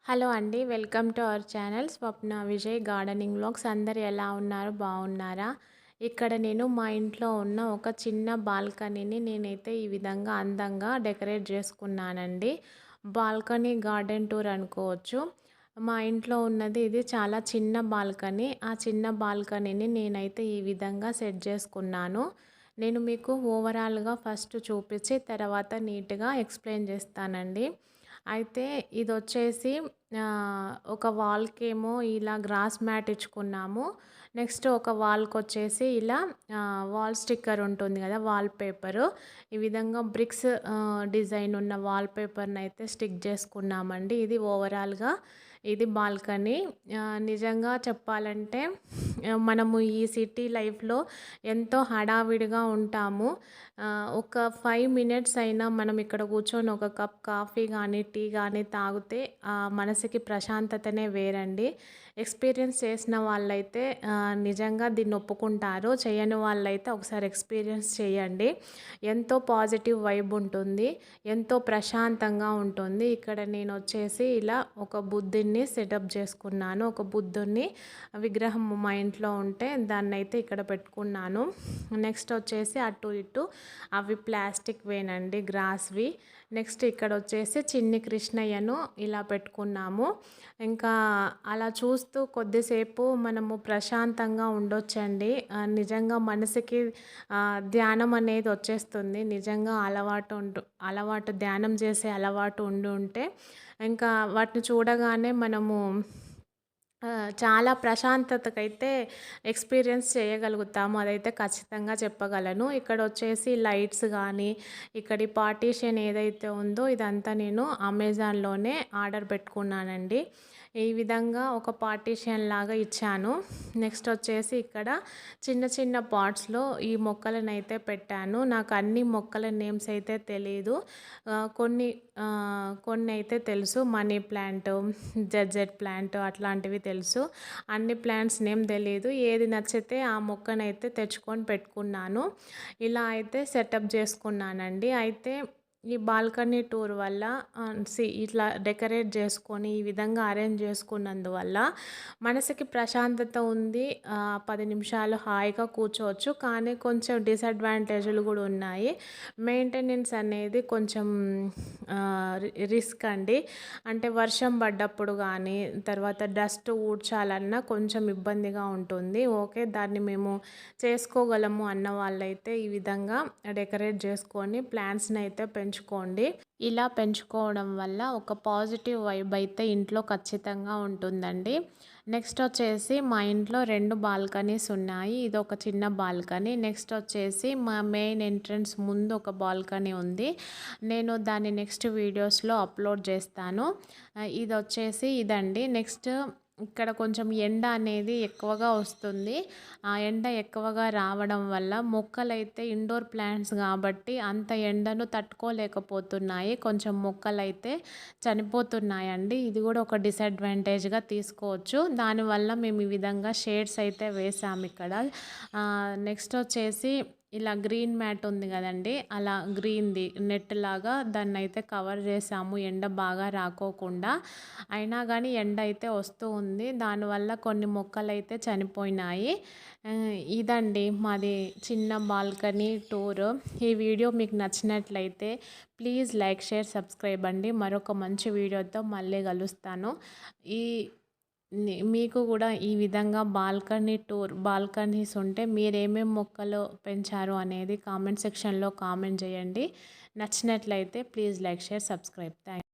Hello అండి. Welcome to our channel Swapna Vijay gardening vlogs. అందరు ఎలా ఉన్నారు? బాగున్నారా? ఇక్కడ నేను మా ఇంట్లో ఉన్న ఒక చిన్న బాల్కనీని నేనైతే ఈ విధంగా అందంగా డెకరేట్ చేసుకున్నానండి. బాల్కనీ గార్డెన్ టూర్ అనుకోవచ్చు. మా ఇంట్లో ఉన్నది ఇది చాలా చిన్న బాల్కనీ. ఆ చిన్న బాల్కనీని నేనైతే ఈ విధంగా సెట్ చేసుకున్నాను. నేను మీకు ఓవరాల్గా ఫస్ట్ చూపించి తర్వాత నీట్గా ఎక్స్ప్లెయిన్ చేస్తానండి. అయితే ఇదొచ్చేసి ఒక వాల్‌కేమో ఇలా గ్రాస్ మ్యాట్ ఇచ్చుకున్నాము. నెక్స్ట్ ఒక వాల్‌కొచ్చేసి ఇలా వాల్ స్టిక్కర్ ఉంటుంది కదా! Wall paper. ఈ విధంగా బ్రిక్స్ డిజైన్ ఉన్న వాల్ పేపర్‌నైతే స్టిక్ చేసుకున్నామండి. ఇది ఓవరాల్‌గా ఇది బాల్కనీ. నిజంగా చెప్పాలంటే మనము ఈ సిటీ లైఫ్‌లో ఎంతో హడావిడిగా ఉంటాము. ఒక 5 మినిట్స్ అయినా మనం ఇక్కడ కూర్చొని ఒక కప్ కాఫీ గానీ, టీ గానీ తాగితే మనసుకి ప్రశాంతతనే వేరండి. ఎక్స్‌పీరియన్స్ చేసిన వాళ్ళైతే నిజంగా దీన్ని ఒప్పుకుంటారు. చేయని వాళ్ళైతే ఒకసారి ఎక్స్‌పీరియన్స్ చేయండి. ఎంతో పాజిటివ్ వైబ్ ఉంటుంది. ఎంతో ప్రశాంతంగా ఉంటుంది. ఇక్కడ నేనొచ్చేసి ఇలా ఒక బుద్ధుడిని సెటప్ చేసుకున్నాను. ఒక బుద్ధుడిని విగ్రహం మా ఇంట్లో ఉంటే దాన్నైతే ఇక్కడ పెట్టుకున్నాను. నెక్స్ట్ వచ్చేసి అటు ఇటు అవి ప్లాస్టిక్‌వేనండి, గ్రాస్‌వి. నెక్స్ట్ ఇక్కడ వచ్చేసి చిన్ని కృష్ణయ్యను ఇలా పెట్టుకున్నాము. ఇంకా అలా చూస్తూ కొద్దిసేపు మనము ప్రశాంతంగా ఉండొచ్చండి. నిజంగా మనసుకి ధ్యానం అనేది వచ్చేస్తుంది. నిజంగా అలవాటు ధ్యానం చేసే అలవాటు ఉంటే ఇంకా వాటిని చూడగానే మనము చాలా ప్రశాంతతకైతే ఎక్స్‌పీరియన్స్ చేయగలుగుతాము. అదైతే ఖచ్చితంగా చెప్పగలను. ఇక్కడొచ్చేసి లైట్స్ గానీ, ఇక్కడి పార్టీషన్ ఏదైతే ఉందో ఇదంతా నేను అమెజాన్‌లోనే ఆర్డర్ పెట్టుకున్నానండి. ఈ విధంగా ఒక పార్టీషన్ లాగా ఇచ్చాను. నెక్స్ట్ వచ్చేసి ఇక్కడ చిన్న చిన్న పాట్స్‌లో ఈ మొక్కలనైతే పెట్టాను. నాకు అన్ని మొక్కల నేమ్స్ అయితే తెలీదు. కొన్నైతే తెలుసు. మనీ ప్లాంట్, జెడ్ ప్లాంట్ అట్లాంటివి తెలుసు. అన్ని ప్లాంట్స్ నేమ్ తెలీదు. ఏది నచ్చితే ఆ మొక్కనైతే తెచ్చుకొని పెట్టుకున్నాను. ఇలా అయితే సెటప్ చేసుకున్నానండి. అయితే ఈ బాల్కనీ టూర్ వల్ల ఇట్లా డెకరేట్ చేసుకొని ఈ విధంగా అరేంజ్ చేసుకున్నందువల్ల మనసుకి ప్రశాంతత ఉంది. 10 నిమిషాలు హాయిగా కూర్చోవచ్చు. కానీ కొంచెం డిసడ్వాంటేజ్‌లు కూడా ఉన్నాయి. మెయింటెనెన్స్ అనేది కొంచెం రిస్క్ అండి. అంటే వర్షం పడ్డప్పుడు కానీ, తర్వాత డస్ట్ ఊడ్చాలన్నా కొంచెం ఇబ్బందిగా ఉంటుంది. ఓకే, దాన్ని మేము చేసుకోగలము అన్న వాళ్ళైతే ఈ విధంగా డెకరేట్ చేసుకొని ప్లాంట్స్‌ని అయితే పెంచుకోండి. ఇలా పెంచుకోవడం వల్ల ఒక పాజిటివ్ వైబ్ అయితే ఇంట్లో ఖచ్చితంగా ఉంటుందండి. నెక్స్ట్ వచ్చేసి మా ఇంట్లో 2 బాల్కనీస్ ఉన్నాయి. ఇది ఒక చిన్న బాల్కనీ. నెక్స్ట్ వచ్చేసి మా మెయిన్ ఎంట్రన్స్ ముందు ఒక బాల్కనీ ఉంది. నేను దాన్ని నెక్స్ట్ వీడియోస్లో అప్లోడ్ చేస్తాను. ఇది వచ్చేసి ఇదండి. నెక్స్ట్ ఇక్కడ కొంచెం ఎండ అనేది ఎక్కువగా వస్తుంది. ఆ ఎండ ఎక్కువగా రావడం వల్ల మొక్కలైతే ఇండోర్ ప్లాంట్స్ కాబట్టి అంత ఎండను తట్టుకోలేకపోతున్నాయి. కొంచెం మొక్కలైతే చనిపోతున్నాయండి. ఇది కూడా ఒక డిసడ్వాంటేజ్‌గా తీసుకోవచ్చు. దానివల్ల మేము ఈ విధంగా షేడ్స్ అయితే వేసాము ఇక్కడ. నెక్స్ట్ వచ్చేసి ఇలా గ్రీన్ మ్యాట్ ఉంది కదండి, అలా గ్రీన్‌ది నెట్ లాగా దాన్నైతే కవర్ చేసాము ఎండ బాగా రాకోకుండా. అయినా కానీ ఎండ అయితే వస్తూ ఉంది. దానివల్ల కొన్ని మొక్కలైతే చనిపోయినాయి. ఇదండి మాది చిన్న బాల్కనీ టూర్. ఈ వీడియో మీకు నచ్చినట్లయితే ప్లీజ్ లైక్, షేర్, సబ్స్క్రైబ్ అండి. మరొక మంచి వీడియోతో మళ్ళీ కలుస్తాను. ఈ మీకు కూడా ఈ విధంగా బాల్కనీస్ ఉంటే మీరేమేం మొక్కలు పెంచారు అనేది కామెంట్ సెక్షన్లో కామెంట్ చేయండి. నచ్చినట్లయితే please like, share, subscribe. Thank